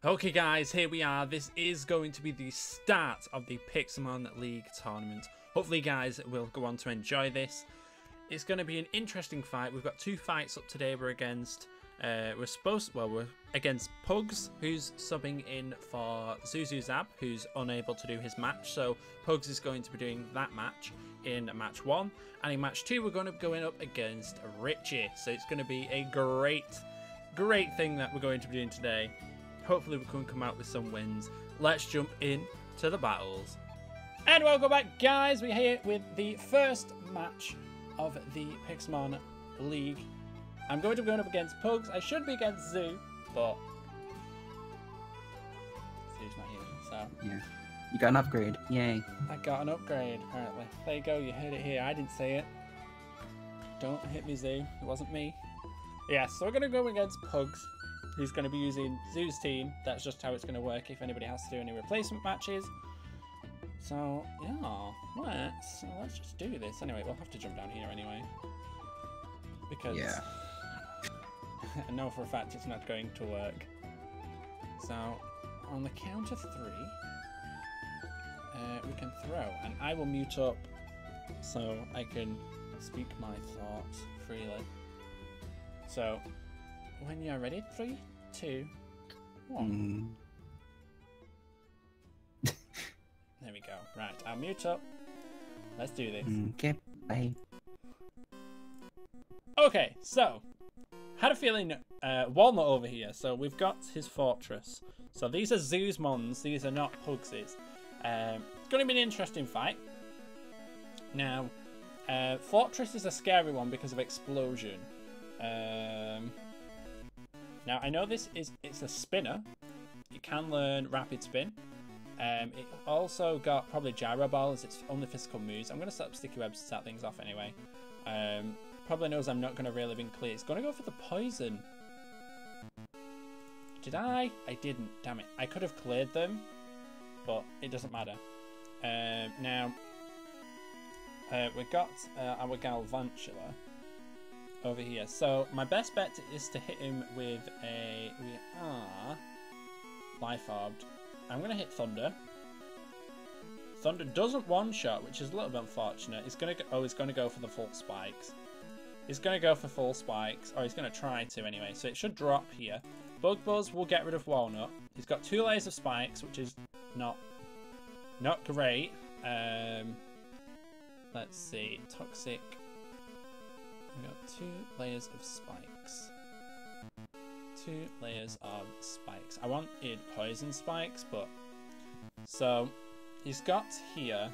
Okay guys, here we are. This is going to be the start of the Pixelmon League tournament. Hopefully guys will go on to enjoy this. It's going to be an interesting fight. We've got two fights up today. We're against we're against Pugz, who's subbing in for Zuzuzab, who's unable to do his match. So Pugz is going to be doing that match in match 1, and in match 2 we're going to be going up against Richie. So it's going to be a great thing that we're going to be doing today. Hopefully we can come out with some wins. Let's jump in to the battles. And welcome back guys, we're here with the first match of the Pixelmon League. I'm going to be going up against Pugz. I should be against Zoo, but Zoo's not here, so... Yeah. You got an upgrade. Yay. I got an upgrade, apparently. There you go, you heard it here. I didn't say it. Don't hit me, Zoo. It wasn't me. Yeah, so we're going to go against Pugz. He's going to be using Zoo's team. That's just how it's going to work if anybody has to do any replacement matches. So, yeah, let's just do this. Anyway, we'll have to jump down here anyway. Because I know for a fact it's not going to work. So, on the count of 3, we can throw. And I will mute up so I can speak my thoughts freely. So, when you're ready, 3, 2, 1. There we go. Right, I'll mute up. Let's do this. Okay, bye. Okay, so had a feeling Walnut over here. So we've got his fortress. So these are Zoo's mons. These are not Pugz's. It's going to be an interesting fight. Now, fortress is a scary one because of explosion. Now I know it's a spinner. You can learn rapid spin. It also got probably gyro ball as its only physical moves. I'm going to set up sticky webs to start things off anyway. Probably knows I'm not going to really be clear. It's going to go for the poison. Did I? I didn't. Damn it. I could have cleared them, but it doesn't matter. Now, we've got our Galvantula over here. So my best bet is to hit him with a... We are life orbed. I'm going to hit Thunder. Thunder doesn't one-shot, which is a little bit unfortunate. He's going to go, he's going to go for the full spikes. He's going to go for full spikes, or he's going to try to anyway. So it should drop here. Bug Buzz will get rid of Walnut. He's got 2 layers of spikes, which is not great. Let's see. Toxic. We've got 2 layers of spikes. 2 layers of spikes. I wanted poison spikes, but... So, he's got here...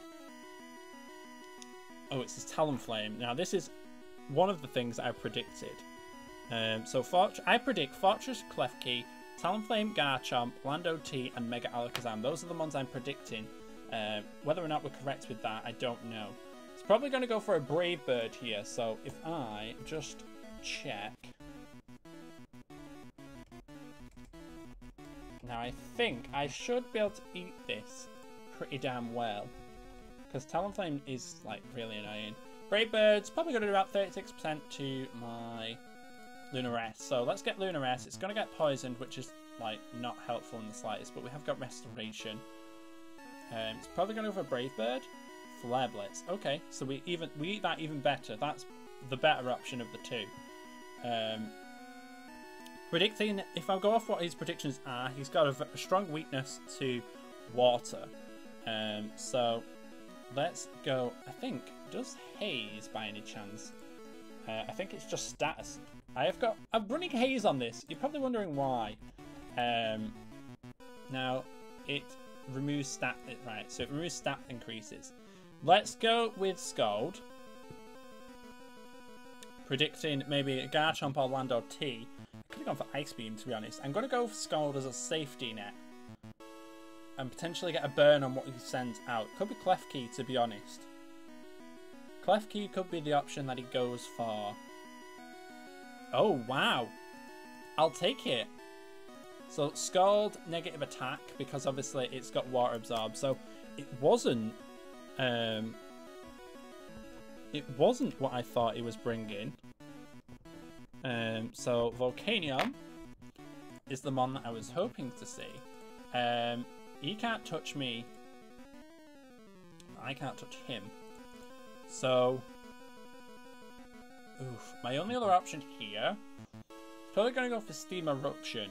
Oh, it's his Talonflame. Now, this is one of the things I predicted. So, I predict Fortress Klefki, Talonflame Garchomp, Lando T, and Mega Alakazam. Those are the ones I'm predicting. Whether or not we're correct with that, I don't know. It's probably going to go for a Brave Bird here, so if I just check... Now I think I should be able to eat this pretty damn well. Because Talonflame is like really annoying. Brave Bird's probably going to do about 36% to my Lunares. So let's get Lunares. It's going to get poisoned, which is like not helpful in the slightest. But we have got Restoration. It's probably going to go for Brave Bird. Flare Blitz. Okay, so we eat that even better. That's the better option of the two. Predicting, if I go off what his predictions are, he's got a strong weakness to water. So let's go. I think, does Haze by any chance? I think it's just status. I'm running Haze on this. You're probably wondering why. Now it removes stat. Right, so it removes stat increases. Let's go with Scald. Predicting maybe a Garchomp or Lando T. I could have gone for Ice Beam, to be honest. I'm going to go for Scald as a safety net. And potentially get a burn on what he sends out. Could be Klefki, to be honest. Klefki could be the option that he goes for. Oh, wow. I'll take it. So, Scald, negative attack, because obviously it's got Water Absorb. So, it wasn't what I thought he was bringing. So Volcanion is the Mon that I was hoping to see. He can't touch me. I can't touch him. So, oof. My only other option here is probably going to go for Steam Eruption.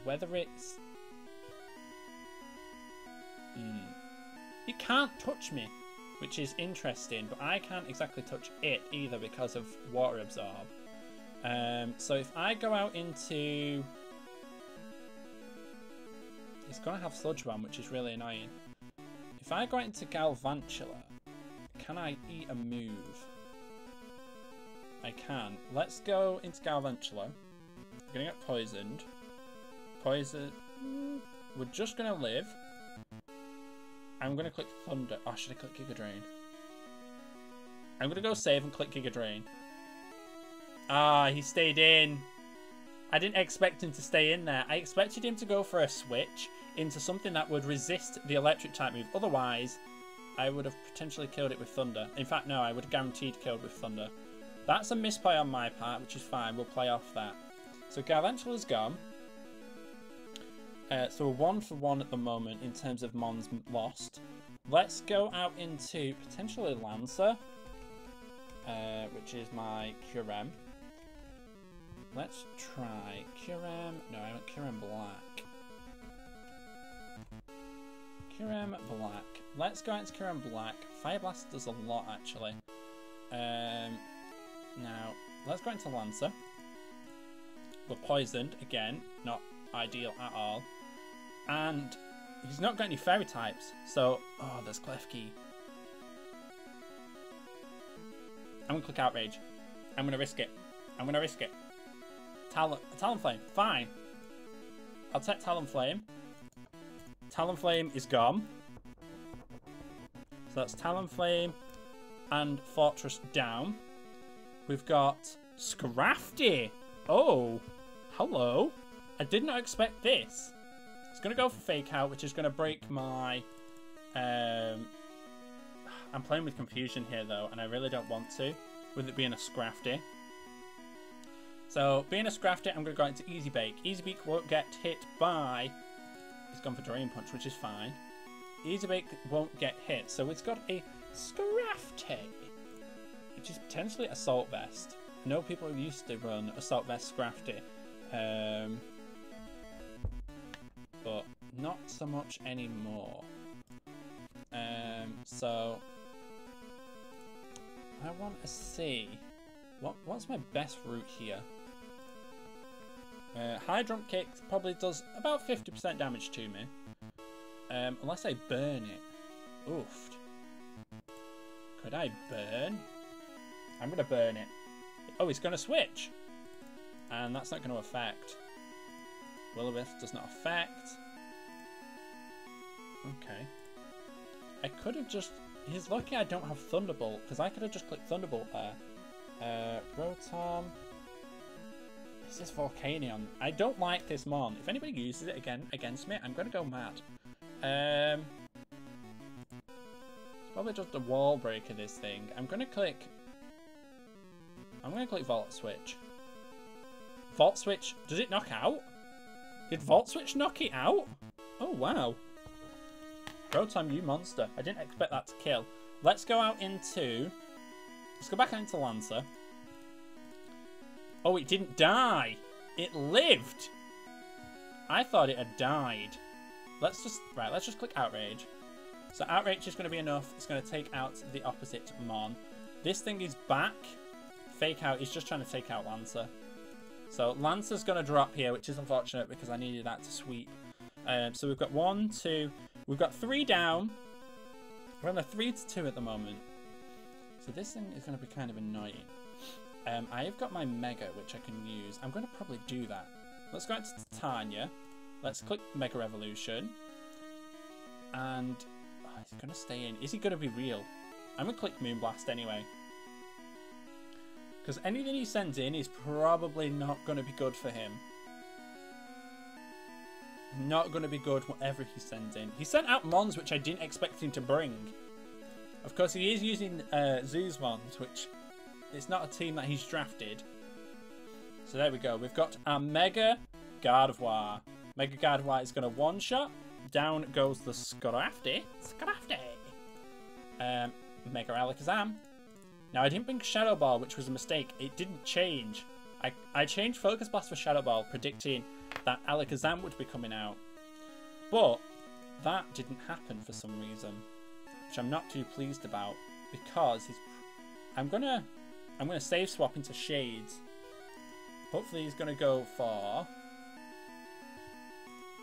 Whether it's... It can't touch me, which is interesting, but I can't exactly touch it either because of Water Absorb. So if I go out into... It's going to have Sludge Bomb, which is really annoying. If I go out into Galvantula, can I eat a move? I can. Let's go into Galvantula. I'm going to get poisoned. Poison. We're just going to live. I'm going to click Thunder. Oh, should I click Giga Drain? I'm going to go save and click Giga Drain. Ah, he stayed in. I didn't expect him to stay in there. I expected him to go for a switch into something that would resist the electric type move. Otherwise, I would have potentially killed it with Thunder. In fact, no, I would have guaranteed killed with Thunder. That's a misplay on my part, which is fine. We'll play off that. So Galvantula's gone. So we're 1 for 1 at the moment in terms of Mons lost. Let's go out into potentially Lancer, which is my Curem. Let's try Curem. No, I want Curem Black. Curem Black. Let's go into Curem Black. Fire Blast does a lot, actually. Now, let's go into Lancer. We're poisoned again. Not ideal at all. And he's not got any fairy types. So, oh, there's Klefki. I'm going to click Outrage. I'm going to risk it. Talonflame. Fine. I'll take Talonflame. Talonflame is gone. So that's Talonflame and Fortress down. We've got Scrafty. Oh, hello. I did not expect this. It's going to go for Fake Out, which is going to break my... I'm playing with confusion here, though, and I really don't want to, with it being a Scrafty. So, being a Scrafty, I'm going to go into Easy Bake. Easy Bake won't get hit by... It's gone for Drain Punch, which is fine. Easy Bake won't get hit, so it's got a Scrafty, which is potentially Assault Vest. I know people used to run Assault Vest Scrafty, but not so much anymore. So I want to see what's my best route here. High Jump Kick probably does about 50% damage to me, unless I burn it. Oof. Could I burn? I'm gonna burn it. Oh, it's gonna switch, and that's not going to affect. Will-O-Wisp does not affect. Okay. I could have just... He's lucky I don't have Thunderbolt, because I could have just clicked Thunderbolt there. Rotom. This is Volcanion. I don't like this Mon. If anybody uses it again against me, I'm going to go mad. It's probably just a wall breaker, this thing. I'm going to click Volt Switch. Volt Switch. Does it knock out? Did Volt Switch knock it out? Oh, wow. Rotom, you monster. I didn't expect that to kill. Let's go out into... Let's go back out into Lancer. Oh, it didn't die. It lived. I thought it had died. Let's just click Outrage. So Outrage is going to be enough. It's going to take out the opposite Mon. This thing is back. Fake Out is just trying to take out Lancer. So Lancer's going to drop here, which is unfortunate because I needed that to sweep. So we've got 1, 2... We've got 3 down. We're on a 3-2 at the moment. So this thing is going to be kind of annoying. I've got my Mega, which I can use. I'm going to probably do that. Let's go into Titania. Let's click Mega Evolution. And... Oh, he's going to stay in. Is he going to be real? I'm going to click Moonblast anyway. Because anything he sends in is probably not going to be good for him. Not going to be good whatever he sends in. He sent out Mons, which I didn't expect him to bring. Of course, he is using Zuzmons, which it's not a team that he's drafted. So there we go. We've got our Mega Gardevoir. Mega Gardevoir is going to one-shot. Down goes the Scrafty. Mega Alakazam. Now, I didn't bring Shadow Ball, which was a mistake. It didn't change. I changed Focus Blast for Shadow Ball, predicting that Alakazam would be coming out. But that didn't happen for some reason, which I'm not too pleased about, because I'm gonna save swap into Shades. Hopefully he's gonna go for...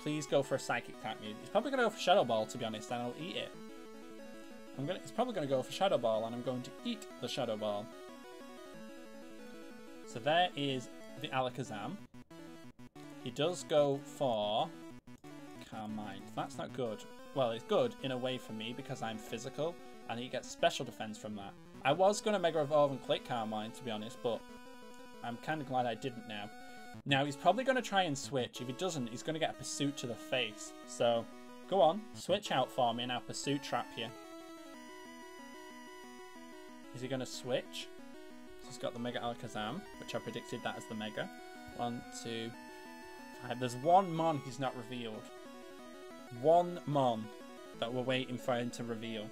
Please go for a Psychic type move. He's probably gonna go for Shadow Ball, to be honest, and I'll eat it. He's probably gonna go for Shadow Ball, and I'm going to eat the Shadow Ball. So there is the Alakazam. He does go for Calm Mind. That's not good. Well, it's good in a way for me because I'm physical, and he gets special defense from that. I was going to Mega Evolve and click Calm Mind, to be honest, but I'm kind of glad I didn't now. Now, he's probably going to try and switch. If he doesn't, he's going to get a Pursuit to the face. So, go on. Switch out for me, and I'll Pursuit Trap you. Is he going to switch? So he's got the Mega Alakazam, which I predicted that as the Mega. 1, 2, 5. There's one Mon he's not revealed. One Mon that we're waiting for him to reveal.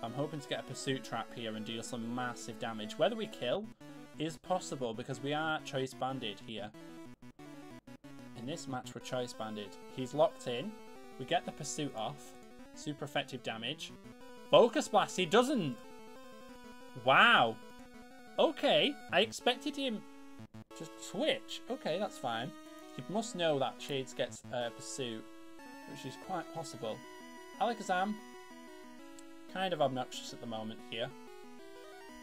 I'm hoping to get a Pursuit Trap here and deal some massive damage. Whether we kill is possible because we are Choice Banded here. In this match we're Choice Banded. He's locked in. We get the Pursuit off. Super effective damage. Focus Blast, he doesn't. Wow. Okay, I expected him to switch. Okay, that's fine. He must know that Shades gets Pursuit, which is quite possible. Alakazam, kind of obnoxious at the moment here.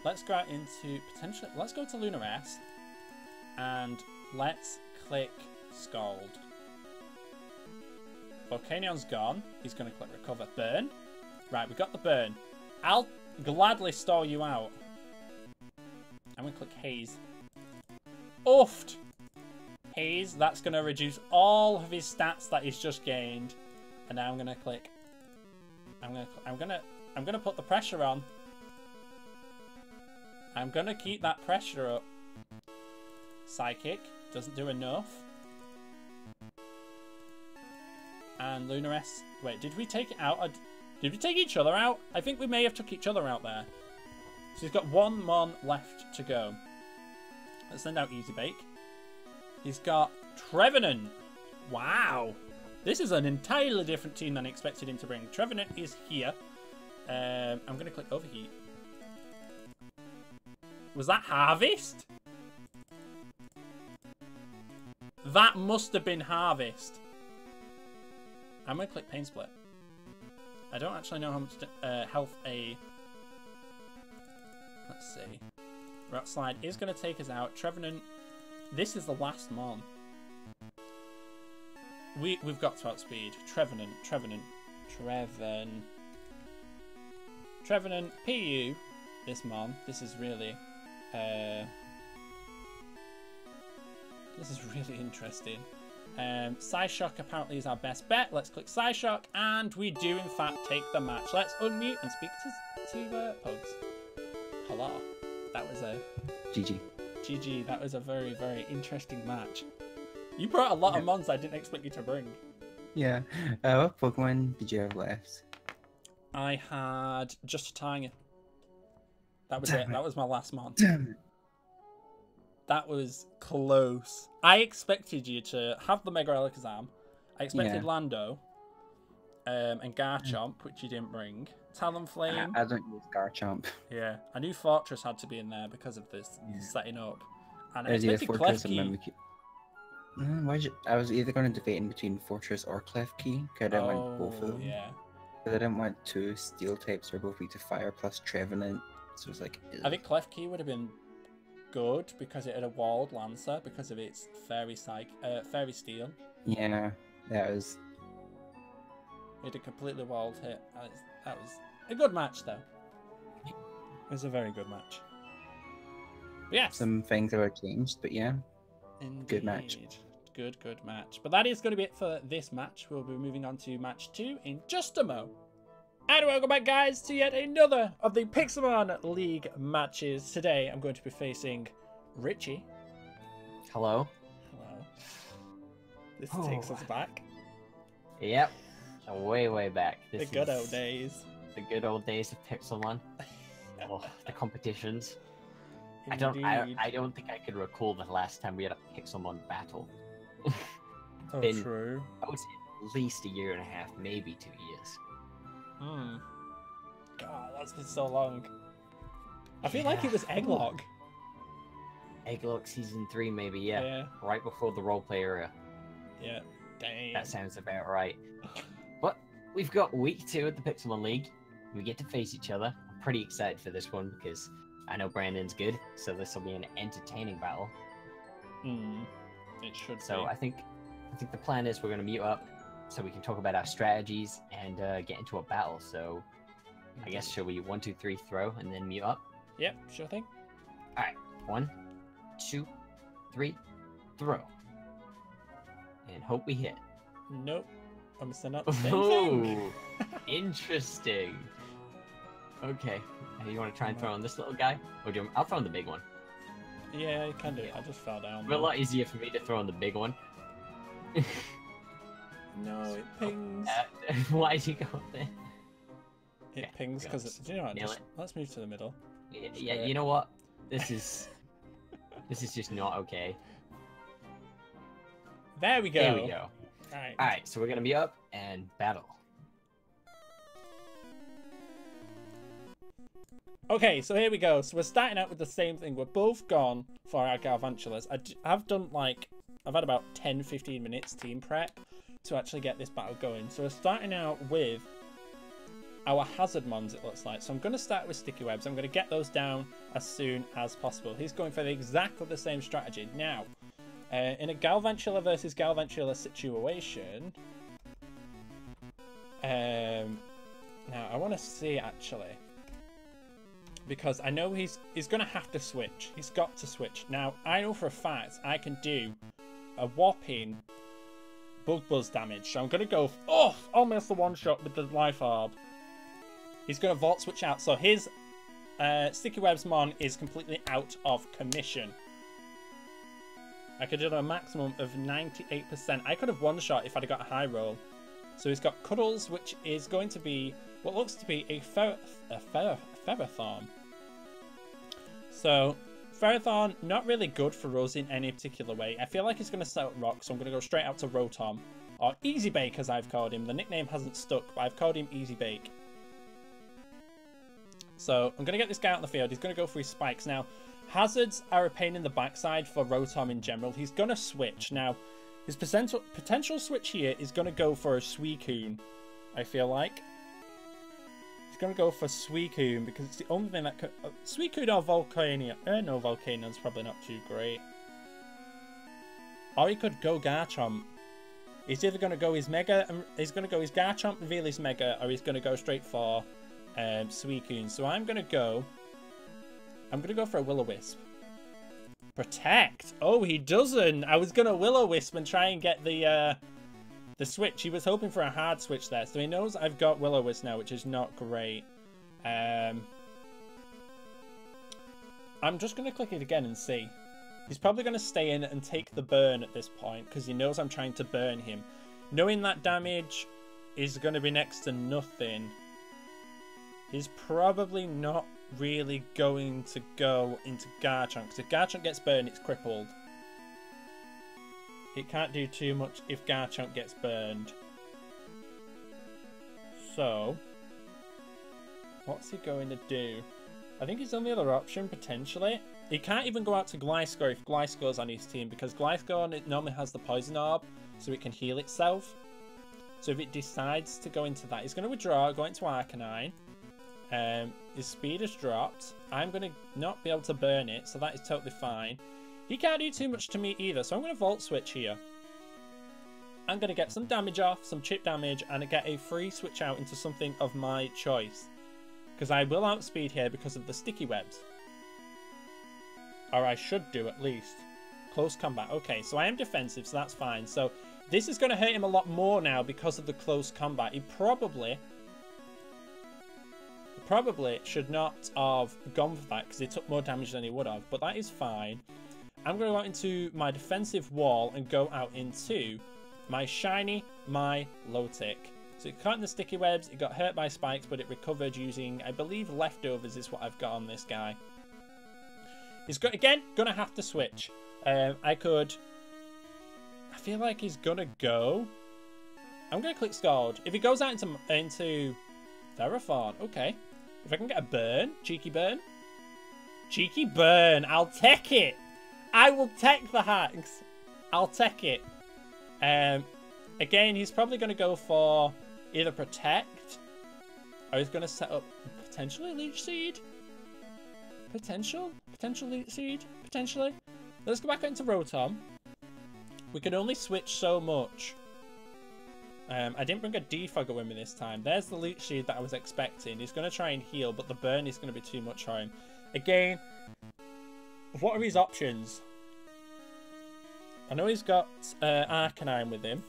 Let's go out into potentially. Let's go to Lunares and let's click Scald. Volcanion's gone. He's going to click Recover. Burn. Right, we got the burn. I'll gladly stall you out. I'm going to click Haze. Oofed. Haze. That's going to reduce all of his stats that he's just gained. And now I'm going to click. I'm going to put the pressure on. I'm going to keep that pressure up. Psychic. Doesn't do enough. And Lunares. Wait, did we take it out? Did we take each other out? I think we may have took each other out there. So he's got one Mon left to go. Let's send out Easy Bake. He's got Trevenant. Wow. This is an entirely different team than I expected him to bring. Trevenant is here. I'm going to click Overheat. Was that Harvest? That must have been Harvest. I'm going to click Pain Split. I don't actually know how much health a... Let's see. Rock Slide is going to take us out. Trevenant. This is the last Mon. We've got to outspeed. Trevenant. Trevenant. PU. This Mon. This is really... this is really interesting. Psyshock apparently is our best bet. Let's click Psyshock, and we do in fact take the match. Let's unmute and speak to Pugz. Hello. That was a... GG. GG. That was a very, very interesting match. You brought a lot of Mons I didn't expect you to bring. Yeah. What Pokemon did you have left? I had just a Tiny. That was it. That was my last Mon. Damn it. That was close. I expected you to have the Mega Alakazam. I expected Lando. And Garchomp, which you didn't bring. Talonflame. I don't use Garchomp. Yeah. I knew Fortress had to be in there because of this setting up. And I There's either expected Fortress Klefki. and Mimikyu. I was either going to debate in between Fortress or Klefki. Because I didn't want both of them. Yeah. Because I didn't want two steel types or both weak to fire plus Trevenant. So it was like... Ew. I think Klefki would have been good because it had a walled Lancer because of its Fairy Steel. Yeah, that was... It had a completely walled hit. That was a good match, though. It was a very good match. But yes. Some things that were changed, but yeah. Indeed. Good match. Good match. But that is going to be it for this match. We'll be moving on to match 2 in just a mo. And welcome back, guys, to yet another of the Pixelmon League matches. Today, I'm going to be facing Richie. Hello. Hello. This takes us back. Yep. Way back. The good old days. The good old days of Pixelmon. Oh, the competitions. Indeed. I don't think I could recall the last time we had a Pixelmon battle. Oh, been, true. I would say at least a year and a half, maybe 2 years. God, that's been so long. I feel like it was Egglock. Egglock Season 3, maybe, yeah. Right before the roleplay era. Yeah. Dang. That sounds about right. But we've got week 2 of the Pixelmon League. We get to face each other. I'm pretty excited for this one because I know Brandon's good, so this will be an entertaining battle. It should So be. I think the plan is we're going to mute up so we can talk about our strategies and get into a battle. So I guess, shall we 1, 2, 3 throw and then mute up? Yep, sure thing. All right, 1, 2, 3, throw. And hope we hit. Nope. I'm still not the same thing. Oh, interesting. Okay, you want to try and throw on this little guy? Or do you, I'll throw on the big one. Yeah, you can do it. I just fell down. It's a lot easier for me to throw on the big one. No, it pings. Why did you go up there? It pings because do you know what? Let's move to the middle. Yeah, you know what? This is just not okay. There we go. There we go. All right, so we're gonna be up and battle. Okay, so here we go. So we're starting out with the same thing. We're both gone for our Galvantulas. I've done I've had about 10-15 minutes team prep to actually get this battle going. So we're starting out with our hazard mons, it looks like. So I'm going to start with sticky webs. I'm going to get those down as soon as possible. He's going for exactly the same strategy. Now, in a Galvantula versus Galvantula situation, now I want to see actually, because I know he's going to have to switch. He's got to switch. Now, I know for a fact I can do a whopping bug buzz damage. So I'm going to go, almost a one-shot with the life orb. He's going to Vault Switch out. So his Sticky Webs Mon is completely out of commission. I could do a maximum of 98%. I could have one-shot if I'd got a high roll. So he's got Cuddles, which is going to be what looks to be a Ferrothorn. So Ferrothorn, not really good for us in any particular way. I feel like he's going to set up Rock, so I'm going to go straight out to Rotom. Or Easy Bake, as I've called him. The nickname hasn't stuck, but I've called him Easy Bake. So I'm going to get this guy out in the field. He's going to go for his spikes. Now, hazards are a pain in the backside for Rotom in general. He's going to switch. Now, his potential switch here is going to go for a Suicune, I feel like. He's going to go for Suicune because it's the only thing that could... Suicune or Volcania. No, Volcania's probably not too great. Or he could go Garchomp. He's either going to go his Mega... He's going to go his Garchomp, reveal his Mega, or he's going to go straight for Suicune. So I'm going to go for a Will-O-Wisp. Protect! Oh, he doesn't! I was going to Will-O-Wisp and try and get the switch. He was hoping for a hard switch there. So he knows I've got Will-O-Wisp now, which is not great. I'm just going to click it again and see. He's probably going to stay in and take the burn at this point because he knows I'm trying to burn him. Knowing that damage is going to be next to nothing, he's probably not really going to go into Garchomp because if Garchomp gets burned, it's crippled. It can't do too much if Garchomp gets burned. So, what's he going to do? I think his only other option, potentially. He can't even go out to Gliscor if Gliscor's on his team, because Gliscor normally has the Poison Orb, so it can heal itself. So if it decides to go into that, he's going to withdraw, go into Arcanine. His speed has dropped. I'm going to not be able to burn it, so that is totally fine. He can't do too much to me either, so I'm going to Volt Switch here. I'm going to get some damage off, some chip damage, and get a free switch out into something of my choice. Because I will outspeed here because of the sticky webs. Or I should do at least. Close combat. Okay, so I am defensive, so that's fine. So this is going to hurt him a lot more now because of the close combat. He probably probably should not have gone for that because he took more damage than he would have, but that is fine. I'm going to go out into my defensive wall and go out into my shiny, my low tick. So it caught in the sticky webs, it got hurt by spikes, but it recovered using, I believe, leftovers is what I've got on this guy. He's again gonna have to switch. I feel like he's gonna go. I'm gonna click Scald. If he goes out into Theraphon, okay. If I can get a burn, cheeky burn. Cheeky burn, I'll take it. I will take the hacks. I'll take it. Again, he's probably gonna go for either Protect, or he's gonna set up potentially Leech Seed. Potential Leech Seed, potentially. Let's go back into Rotom. We can only switch so much. I didn't bring a Defogger with me this time. There's the Leech Seed that I was expecting. He's going to try and heal, but the burn is going to be too much for him. Again, what are his options? I know he's got Arcanine with him.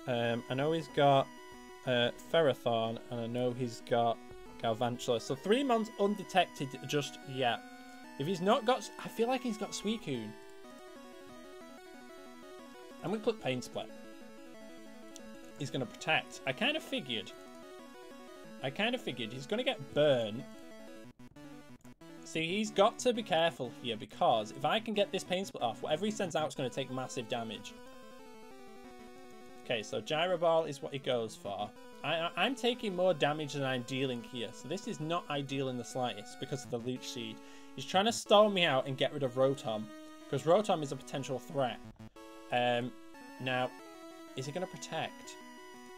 I know he's got Ferrothorn, and I know he's got Galvantula. So 3 months undetected just yet. If he's not got... I feel like he's got Suicune. I'm going to click Pain Split. He's going to Protect. I kind of figured he's going to get Burn. See, he's got to be careful here because if I can get this Pain Split off, whatever he sends out is going to take massive damage. Okay, so Gyro Ball is what he goes for. I'm taking more damage than I'm dealing here, so this is not ideal in the slightest because of the Leech Seed. He's trying to stall me out and get rid of Rotom, because Rotom is a potential threat. Now, is he going to Protect?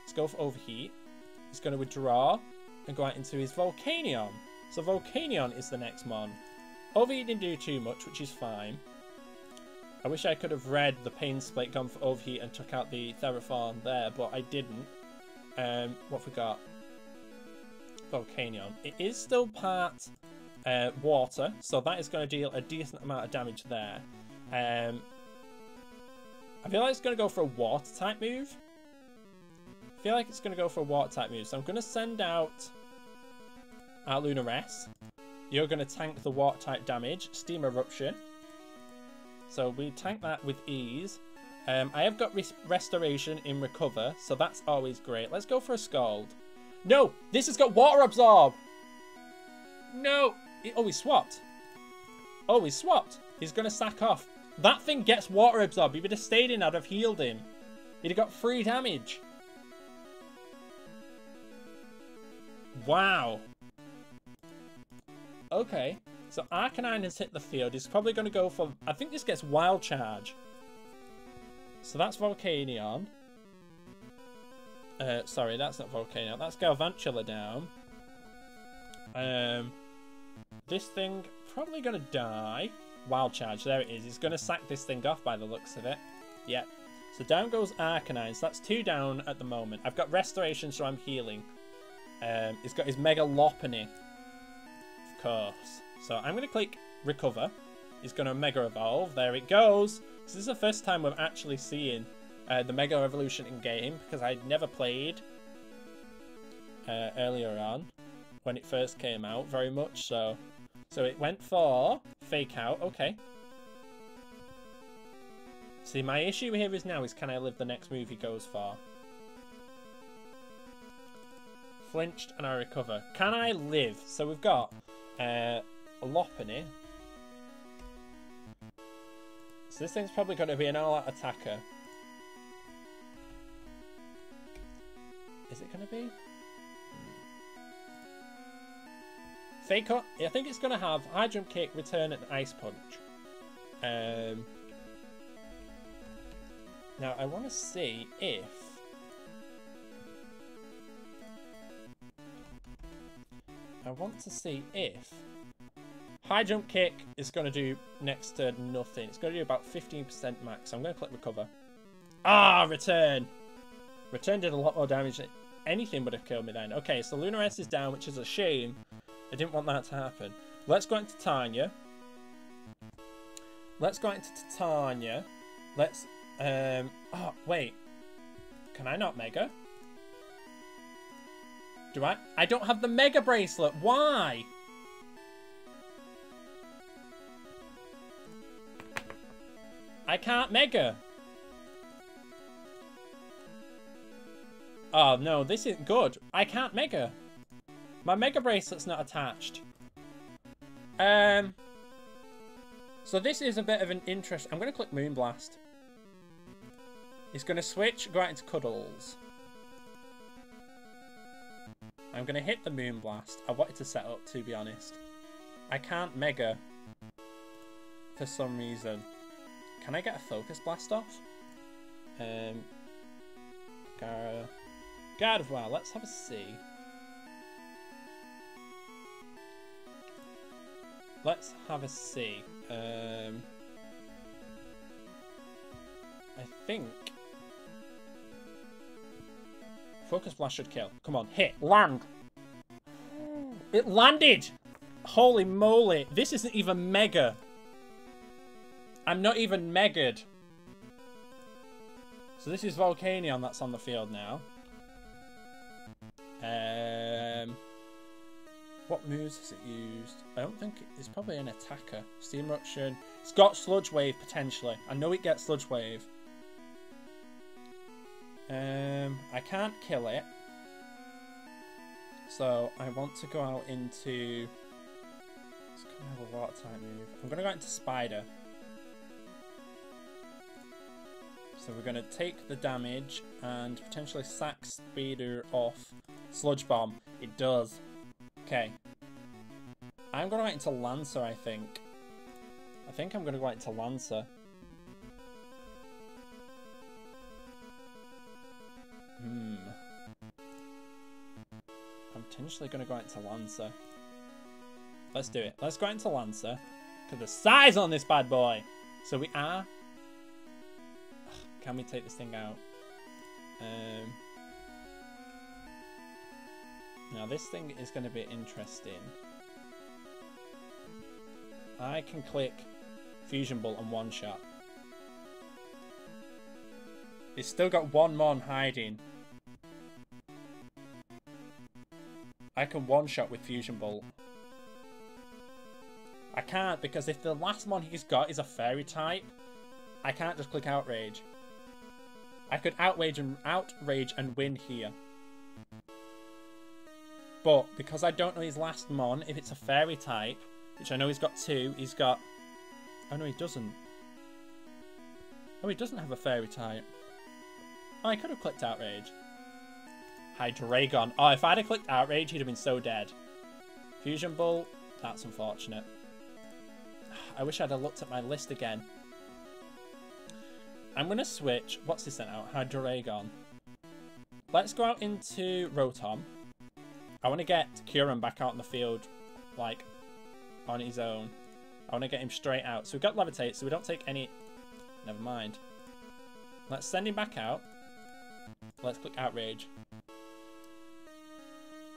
Let's go for Overheat. He's going to withdraw and go out into his Volcanion. So Volcanion is the next mon. Overheat didn't do too much, which is fine. I wish I could have read the Pain Split, gone for Overheat and took out the Theraphon there, but I didn't. What have we got? Volcanion. It is still part water, so that is going to deal a decent amount of damage there. I feel like it's going to go for a water type move. So I'm going to send out our Lunares. You're going to tank the water type damage. Steam Eruption. So we tank that with ease. I have got Restoration in Recover, so that's always great. Let's go for a Scald. No! This has got Water Absorb! No! Oh, he swapped. He's going to sack off. That thing gets Water Absorb. If he'd have stayed in, I'd have healed him. He'd have got 3 damage. Wow. Okay. So Arcanine has hit the field. He's probably going to go for... I think this gets Wild Charge. So that's Volcanion. Sorry, that's not Volcanion. That's Galvantula down. This thing probably going to die. Wild Charge. There it is. He's going to sack this thing off by the looks of it. Yep. So down goes Arcanine. So that's 2 down at the moment. I've got Restoration, so I'm healing. He's got his Mega Lopunny. Of course. So I'm going to click Recover. He's going to Mega Evolve. There it goes. This is the first time we're actually seeing the Mega Evolution in game, because I'd never played earlier on when it first came out very much. So it went for Fake Out. Okay. See, my issue here is now is can I live the next move he goes for? Flinched and I recover. Can I live? So we've got a Lopunny. So this thing's probably going to be an all-out attacker. Is it going to be? Fake Out. I think it's going to have High Jump Kick, Return at the Ice Punch. Now I want to see if... High Jump Kick is going to do next to nothing. It's going to do about 15% max. I'm going to click Recover. Ah, Return! Return did a lot more damage than anything would have killed me then. Okay, so Lunares is down, which is a shame. I didn't want that to happen. Let's go into Titania. Let's... Oh, wait. Can I not Mega? Do I? I don't have the Mega Bracelet. Why? I can't Mega. Oh, no. This isn't good. I can't Mega. My Mega Bracelet's not attached. So this is a bit of an interest. I'm going to click Moonblast. It's going to switch, go out into Cuddles. I'm going to hit the Moonblast. I wanted to set up, to be honest. I can't Mega. For some reason. Can I get a Focus Blast off? God of War, let's have a see. Let's have a see. I think Focus Blast should kill. Come on, hit, land. It landed. Holy moly, this isn't even Mega. I'm not even Mega'd. So this is Volcanion that's on the field now. What moves has it used? I don't think it's probably an attacker. Steam Eruption. It's got Sludge Wave potentially. I know it gets Sludge Wave. I can't kill it. So I want to go out into... It's going to have a water type move. I'm going to go out into Spider. So we're going to take the damage and potentially sack Speeder off. Sludge Bomb. It does. Okay. I'm going to go out into Lancer, I think. I think I'm going to go out into Lancer. I'm potentially going to go out into Lancer. Let's do it. Let's go out into Lancer. Look at the size on this bad boy. So we are... Can we take this thing out? Now this thing is going to be interesting. I can click Fusion Bolt and one shot. It's still got one Mon hiding. I can one shot with Fusion Bolt. I can't because if the last Mon he's got is a fairy type, I can't just click Outrage. I could outrage and win here. But because I don't know his last Mon, if it's a fairy type, which I know he's got two, he's got... Oh no, he doesn't. Oh, he doesn't have a fairy type. Oh, I could have clicked Outrage. Hydreigon. Oh, if I'd have clicked Outrage, he'd have been so dead. Fusion Bolt. That's unfortunate. I wish I'd have looked at my list again. I'm going to switch. What's this sent out? Hydreigon. Let's go out into Rotom. I want to get Kyurem back out in the field, like, on his own. I want to get him straight out. So we've got Levitate, so we don't take any... Never mind. Let's send him back out. Let's click Outrage.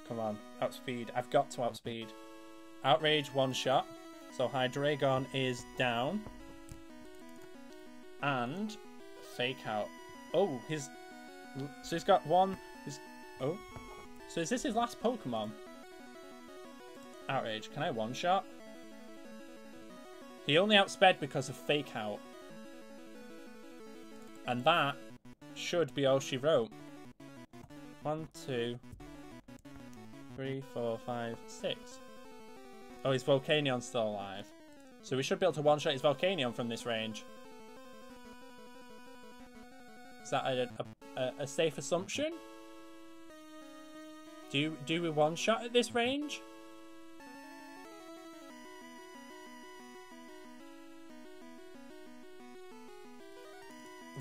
Come on. Outspeed. I've got to outspeed. Outrage, one shot. So Hydreigon is down. And... Fake Out. Oh, his... So he's got one... Oh. So is this his last Pokemon? Outrage. Can I one-shot? He only outsped because of Fake Out. And that should be all she wrote. 1, 2, 3, 4, 5, 6. Oh, his Volcanion's still alive. So we should be able to one-shot his Volcanion from this range. Is that a safe assumption? Do we one-shot at this range?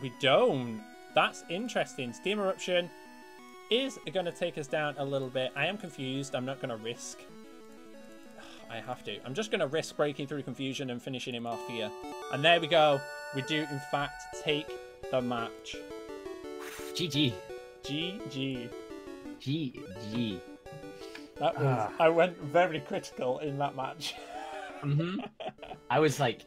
We don't. That's interesting. Steam Eruption is going to take us down a little bit. I am confused. I'm not going to risk. I have to. I'm just going to risk breaking through confusion and finishing him off here. And there we go. We do, in fact, take the match. GG. GG. GG. That was... I went very critical in that match. I was like...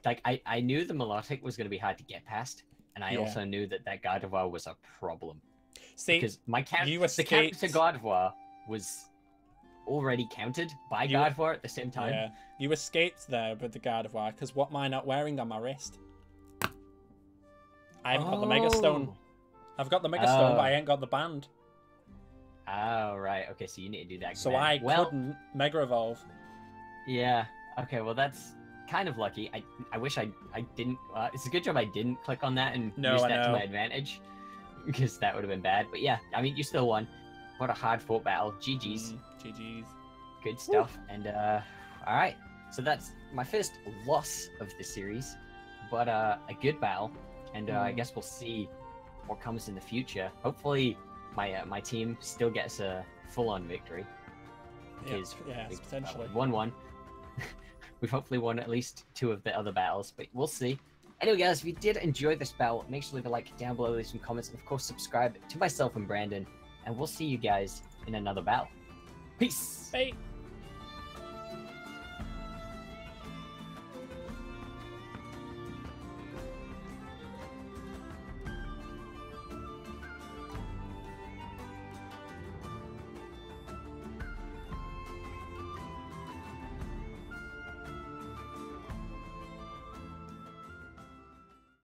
Like, I knew the Melodic was going to be hard to get past. And I also knew that Gardevoir was a problem. See, because my you the count to God of War was already counted by God of War at the same time. Yeah, you escaped there with the God of War, because what am I not wearing on my wrist? I haven't got the Mega Stone. I've got the Mega Stone, but I ain't got the band. Oh, right. Okay, so you need to do that. So I couldn't Mega Evolve. Yeah. Okay, well, that's kind of lucky. I wish I didn't... it's a good job I didn't click on that and use that to my advantage, because that would have been bad. But yeah, I mean, you still won. What a hard-fought battle. GG's. GG's. Good stuff. Woo. And, all right. So that's my first loss of the series, but a good battle. And I guess we'll see what comes in the future. Hopefully, my team still gets a full-on victory. Because yes, potentially. Won one. We've hopefully won at least 2 of the other battles, but we'll see. Anyway, guys, if you did enjoy this battle, make sure to leave a like down below, leave some comments, and of course, subscribe to myself and Brandon. And we'll see you guys in another battle. Peace! Bye!